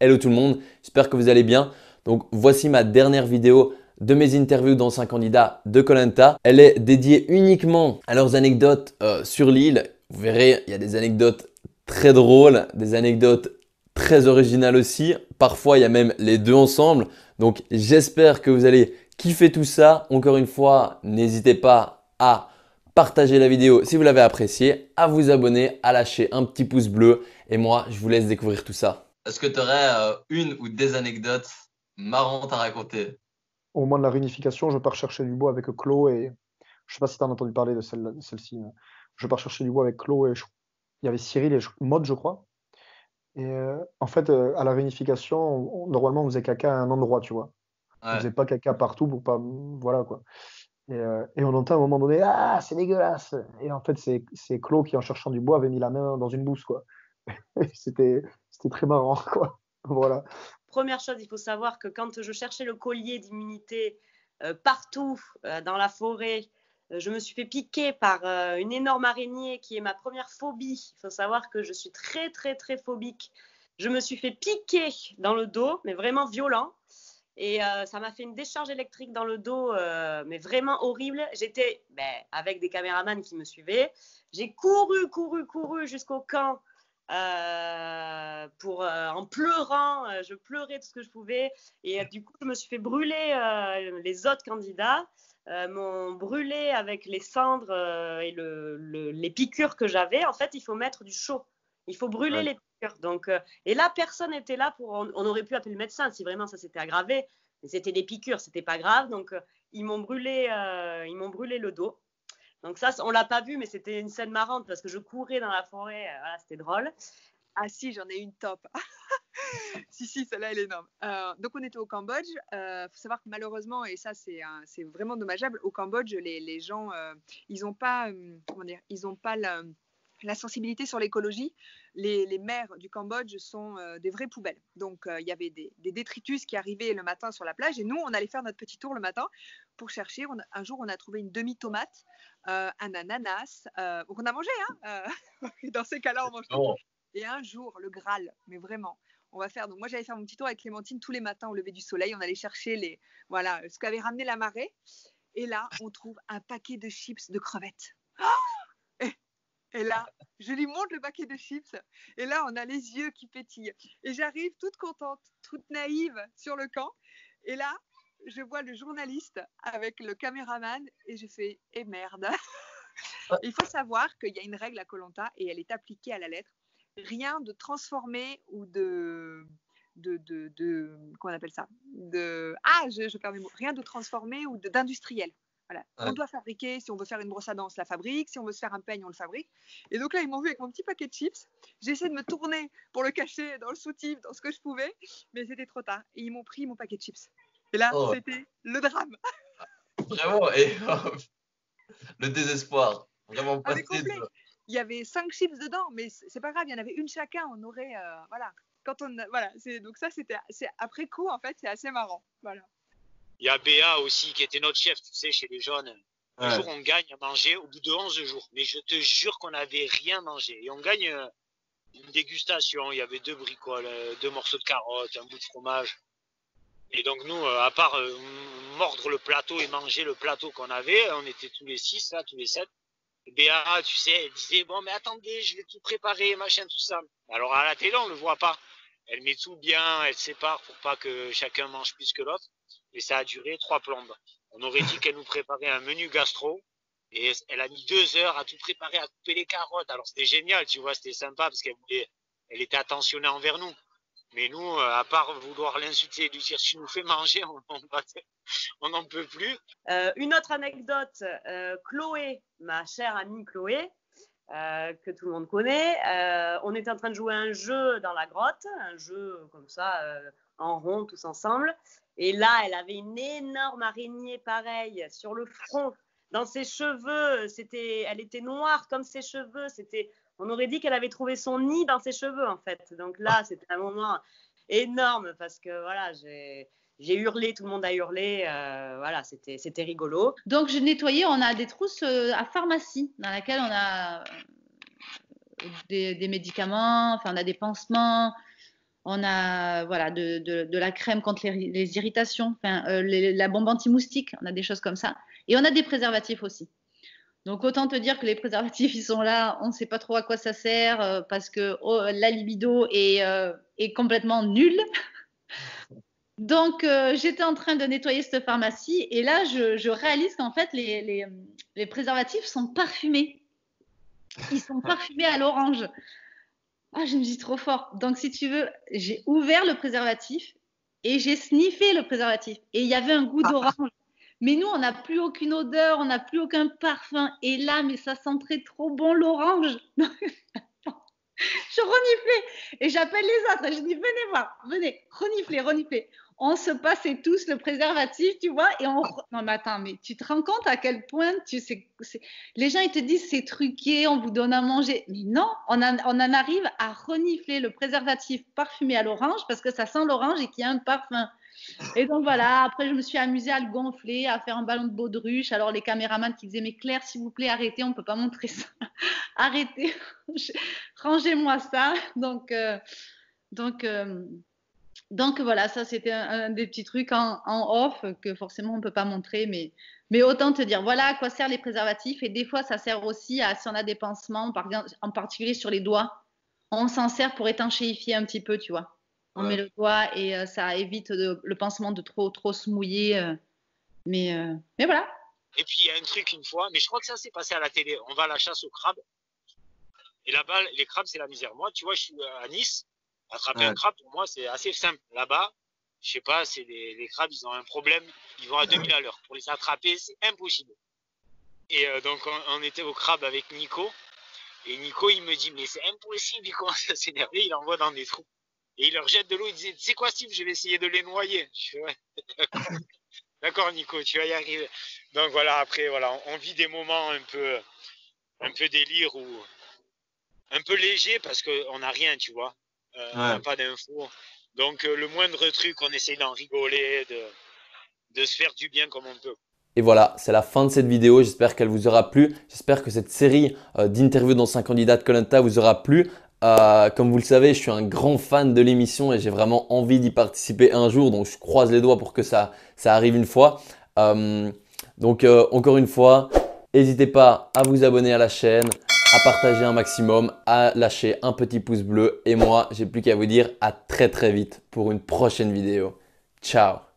Hello tout le monde, j'espère que vous allez bien. Donc voici ma dernière vidéo de mes interviews d'anciens candidats de koh Elle est dédiée uniquement à leurs anecdotes sur l'île. Vous verrez, il y a des anecdotes très drôles, des anecdotes très originales aussi. Parfois, il y a même les deux ensemble. Donc j'espère que vous allez kiffer tout ça. Encore une fois, n'hésitez pas à partager la vidéo si vous l'avez appréciée, à vous abonner, à lâcher un petit pouce bleu. Et moi, je vous laisse découvrir tout ça. Est-ce que tu aurais une ou des anecdotes marrantes à raconter? Au moment de la réunification, je pars chercher du bois avec Claude et je sais pas si tu as entendu parler de celle-ci. Mais je pars chercher du bois avec Claude et il y avait Cyril et Maud, je crois. Et en fait, à la réunification, normalement, on faisait caca à un endroit, tu vois. On Ouais. faisait pas caca partout pour pas, voilà quoi. Et on entend à un moment donné, ah, c'est dégueulasse. Et en fait, c'est Claude qui, en cherchant du bois, avait mis la main dans une bouse, quoi. Et c'était très marrant, quoi. Voilà. Première chose, il faut savoir que quand je cherchais le collier d'immunité partout dans la forêt, je me suis fait piquer par une énorme araignée qui est ma première phobie. Il faut savoir que je suis très, très, très phobique. Je me suis fait piquer dans le dos, mais vraiment violent. Et ça m'a fait une décharge électrique dans le dos, mais vraiment horrible. J'étais avec des caméramans qui me suivaient. J'ai couru jusqu'au camp en pleurant. Je pleurais tout ce que je pouvais. Et du coup, je me suis fait brûler. Les autres candidats m'ont brûlé avec les cendres et les piqûres que j'avais. En fait, il faut mettre du chaud. Il faut brûler Ouais. les piqûres. Donc, et là, personne n'était là pour. On aurait pu appeler le médecin si vraiment ça s'était aggravé. Mais c'était des piqûres, c'était pas grave. Donc, ils m'ont brûlé le dos. Donc ça, on l'a pas vu, mais c'était une scène marrante parce que je courais dans la forêt. Voilà, c'était drôle. Ah si, j'en ai une top. Si, celle-là, elle est énorme. Donc, on était au Cambodge. Faut savoir que malheureusement, et ça, c'est vraiment dommageable, au Cambodge, les gens, ils n'ont pas, comment dire, ils ont pas la sensibilité sur l'écologie. Les mers du Cambodge sont des vraies poubelles. Donc, il y avait des détritus qui arrivaient le matin sur la plage et nous, on allait faire notre petit tour le matin pour chercher. Un jour, on a trouvé une demi-tomate, un ananas. Donc, on a mangé, hein. Dans ces cas-là, on mange tout. Oh. Et un jour, le Graal, mais vraiment, on va faire. Donc, moi, j'allais faire mon petit tour avec Clémentine tous les matins au lever du soleil. On allait chercher voilà, ce qu'avait ramené la marée. Et là, on trouve un paquet de chips de crevettes. Et là, je lui montre le paquet de chips. Et là, on a les yeux qui pétillent. Et j'arrive toute contente, toute naïve sur le camp. Et là, je vois le journaliste avec le caméraman et je fais « Eh merde !» Il faut savoir qu'il y a une règle à koh et elle est appliquée à la lettre. Rien de transformé ou qu'on appelle ça je perds mes mots. Rien de transformé ou d'industriel. Voilà. Ouais. On doit fabriquer, si on veut faire une brosse à dents, on la fabrique, si on veut se faire un peigne, on le fabrique. Et donc là, ils m'ont vu avec mon petit paquet de chips. J'essaie de me tourner pour le cacher dans le soutif, dans ce que je pouvais, mais c'était trop tard. Et ils m'ont pris mon paquet de chips. Et là, Oh, c'était le drame. vraiment, et le désespoir. Vraiment Ah, mais passé de. complet. Il y avait 5 chips dedans, mais c'est pas grave, il y en avait une chacun. On aurait, voilà. Voilà, donc ça, c'est après coup, en fait, c'est assez marrant. Voilà. Il y a Béa aussi qui était notre chef, tu sais, chez les jeunes. Un Ouais. jour, on gagne à manger au bout de 11 jours. Mais je te jure qu'on n'avait rien mangé. Et on gagne une dégustation. Il y avait 2 bricoles, 2 morceaux de carottes, un bout de fromage. Et donc, nous, à part mordre le plateau et manger le plateau qu'on avait, on était tous les 6, là, tous les 7. Et Béa, tu sais, elle disait, bon, mais attendez, je vais tout préparer, machin, tout ça. Alors, à la télé, on ne le voit pas. Elle met tout bien, elle sépare pour pas que chacun mange plus que l'autre. Et ça a duré 3 plombes. On aurait dit qu'elle nous préparait un menu gastro. Et elle a mis 2 heures à tout préparer, à couper les carottes. Alors c'était génial, tu vois, c'était sympa parce elle était attentionnée envers nous. Mais nous, à part vouloir l'insulter et lui dire tu nous fais manger, on n'en peut plus. Une autre anecdote, Chloé, ma chère amie Chloé, que tout le monde connaît, on était en train de jouer un jeu dans la grotte, un jeu comme ça, en rond, tous ensemble. Et là, elle avait une énorme araignée pareille sur le front, dans ses cheveux. Elle était noire comme ses cheveux. On aurait dit qu'elle avait trouvé son nid dans ses cheveux, en fait. Donc là, c'était un moment énorme parce que voilà, j'ai hurlé, tout le monde a hurlé. Voilà, c'était rigolo. Donc, je nettoyais, on a des trousses à pharmacie dans laquelle on a des médicaments, enfin, on a des pansements. On a voilà, de la crème contre les irritations, enfin, la bombe anti-moustique, on a des choses comme ça. Et on a des préservatifs aussi. Donc autant te dire que les préservatifs, ils sont là, on ne sait pas trop à quoi ça sert parce que la libido est complètement nulle. Donc j'étais en train de nettoyer cette pharmacie et là je réalise qu'en fait les préservatifs sont parfumés. Ils sont parfumés à l'orange. Ah, je me dis trop fort. Donc, si tu veux, j'ai ouvert le préservatif et j'ai sniffé le préservatif. Et il y avait un goût d'orange. Mais nous, on n'a plus aucune odeur, on n'a plus aucun parfum. Et là, mais ça sentait trop bon l'orange. Je reniflais et j'appelle les autres et je dis venez voir, venez, reniflez, reniflez. On se passait tous le préservatif, tu vois, et on... Non mais attends, mais tu te rends compte à quel point tu sais... Les gens, ils te disent c'est truqué, on vous donne à manger. Mais non, on en arrive à renifler le préservatif parfumé à l'orange parce que ça sent l'orange et qu'il y a un parfum. Et donc voilà, après je me suis amusée à le gonfler, à faire un ballon de baudruche. Alors les caméramans qui disaient mais Claire, s'il vous plaît, arrêtez, on ne peut pas montrer ça. Arrêtez, rangez-moi ça. Donc voilà, ça c'était un des petits trucs en off que forcément on ne peut pas montrer, mais autant te dire, voilà à quoi servent les préservatifs. Et des fois, ça sert aussi à, si on a des pansements, par exemple, en particulier sur les doigts, on s'en sert pour étanchéifier un petit peu, tu vois. On met le doigt et ça évite le pansement de trop se mouiller. Mais voilà. Et puis il y a un truc une fois, mais je crois que ça s'est passé à la télé. On va à la chasse aux crabes. Et là-bas, les crabes, c'est la misère. Moi, tu vois, je suis à Nice. Attraper un crabe, pour moi, c'est assez simple. Là-bas, je sais pas, c'est les crabes, ils ont un problème. Ils vont à 2000 à l'heure. Pour les attraper, c'est impossible. Et donc, on était au crabe avec Nico. Et Nico, il me dit, mais c'est impossible. Il commence à s'énerver. Il envoie dans des trous. Et il leur jette de l'eau. Il disait, tu sais quoi, Steve, je vais essayer de les noyer. Je fais, ouais, d'accord. D'accord, Nico, tu vas y arriver. Donc voilà, après, voilà, on vit des moments un peu délire ou un peu léger parce qu'on n'a rien, tu vois. On n'a pas d'infos. Donc le moindre truc, on essaye d'en rigoler, de se faire du bien comme on peut. Et voilà, c'est la fin de cette vidéo. J'espère qu'elle vous aura plu. J'espère que cette série d'interviews d'anciens candidats de Koh Lanta vous aura plu. Comme vous le savez, je suis un grand fan de l'émission et j'ai vraiment envie d'y participer un jour. Donc, je croise les doigts pour que ça arrive une fois. Encore une fois, n'hésitez pas à vous abonner à la chaîne, à partager un maximum, à lâcher un petit pouce bleu. Et moi, j'ai plus qu'à vous dire à très très vite pour une prochaine vidéo. Ciao!